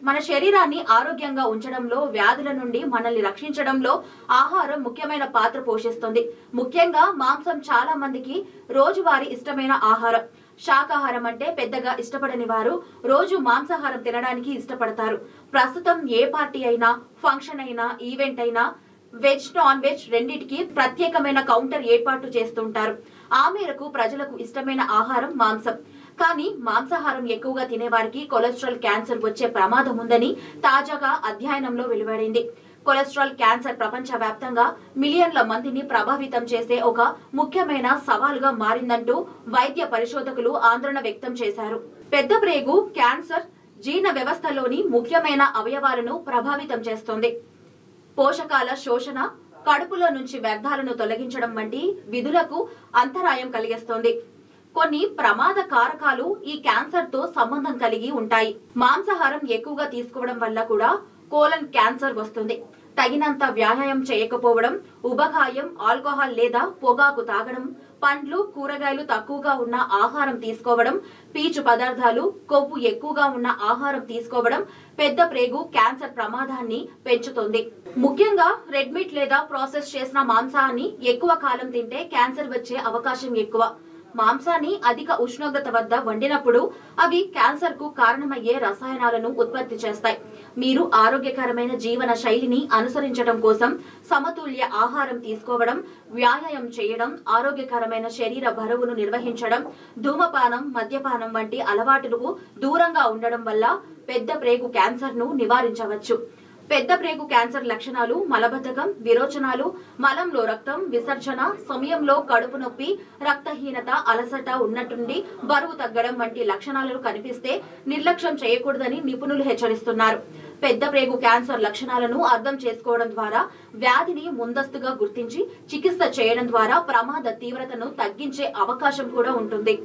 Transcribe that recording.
మన శరీరాన్ని ఆరోగ్యంగా ఉంచడంలో, వ్యాధుల నుండి మనల్ని రక్షించడంలో ఆహారం ముఖ్యమైన పాత్ర పోషిస్తుంది. ముఖ్యంగా మాంసం చాలా మందికి రోజువారీ ఇష్టమైన ఆహారం. శాకాహారం అంటే పెద్దగా ఇష్టపడని వారు రోజు మాంసాహారం తినడానికి ఇష్టపడతారు. ప్రస్తుతం ఏ పార్టీ అయినా, ఫంక్షన్ అయినా, ఈవెంట్ అయినా వెజ్, నాన్ వెజ్ రెండిటికి ప్రత్యేకమైన కౌంటర్ ఏర్పాటు చేస్తుంటారు. ఆ మేరకు ప్రజలకు ఇష్టమైన ఆహారం మాంసం. కానీ మాంసాహారం ఎక్కువగా తినేవారికి కొలెస్ట్రాల్ క్యాన్సర్ వచ్చే ప్రమాదం ఉందని తాజాగా అధ్యయనంలో వెలువడింది. కొలెస్ట్రాల్ క్యాన్సర్ ప్రపంచవ్యాప్తంగా మిలియన్ల మందిని ప్రభావితం చేసే ఒక ముఖ్యమైన సవాలుగా మారిందంటూ వైద్య పరిశోధకులు ఆందోళన వ్యక్తం చేశారు. పెద్ద ప్రేగు క్యాన్సర్ జీర్ణ వ్యవస్థలోని ముఖ్యమైన అవయవాలను ప్రభావితం చేస్తుంది. పోషకాల శోషణ, కడుపులో నుంచి వ్యర్థాలను తొలగించడం వంటి విధులకు అంతరాయం కలిగిస్తుంది. కొన్ని ప్రమాద కారకాలు ఈ క్యాన్సర్ తో సంబంధం కలిగి ఉంటాయి. మాంసాహారం ఎక్కువగా తీసుకోవడం వల్ల కూడా కోలన్ క్యాన్సర్ వస్తుంది. తగినంత వ్యాయామం చేయకపోవడం, ఉబకాయం, ఆల్కహాల్ లేదా పొగాకు తాగడం, పండ్లు, కూరగాయలు తక్కువగా ఉన్న ఆహారం తీసుకోవడం, పీచు పదార్థాలు, కొవ్వు ఎక్కువగా ఉన్న ఆహారం తీసుకోవడం పెద్ద ప్రేగు క్యాన్సర్ ప్రమాదాన్ని పెంచుతుంది. ముఖ్యంగా రెడ్ మీట్ లేదా ప్రాసెస్ చేసిన మాంసాన్ని ఎక్కువ కాలం తింటే క్యాన్సర్ వచ్చే అవకాశం ఎక్కువ. మాంసాన్ని అధిక ఉష్ణోగ్రత వద్ద వండినప్పుడు అవి క్యాన్సర్ కు కారణమయ్యే రసాయనాలను ఉత్పత్తి చేస్తాయి. మీరు ఆరోగ్యకరమైన జీవన శైలిని అనుసరించడం కోసం సమతుల్య ఆహారం తీసుకోవడం, వ్యాయామం చేయడం, ఆరోగ్యకరమైన శరీర బరువును నిర్వహించడం, ధూమపానం, మద్యపానం వంటి అలవాటులకు దూరంగా ఉండడం వల్ల పెద్ద ప్రేగు క్యాన్సర్ ను నివారించవచ్చు. పెద్ద ప్రేగు క్యాన్సర్ లక్షణాలు మలబద్ధకం, విరోచనాలు, మలంలో రక్తం విసర్జన సమయంలో కడుపు నొప్పి, రక్తహీనత, అలసట ఉన్నట్టుండి బరువు తగ్గడం వంటి లక్షణాలు కనిపిస్తే నిర్లక్ష్యం చేయకూడదని నిపుణులు హెచ్చరిస్తున్నారు. పెద్ద ప్రేగు క్యాన్సర్ లక్షణాలను అర్థం చేసుకోవడం ద్వారా వ్యాధిని ముందస్తుగా గుర్తించి చికిత్స చేయడం ద్వారా ప్రమాద తీవ్రతను తగ్గించే అవకాశం కూడా ఉంటుంది.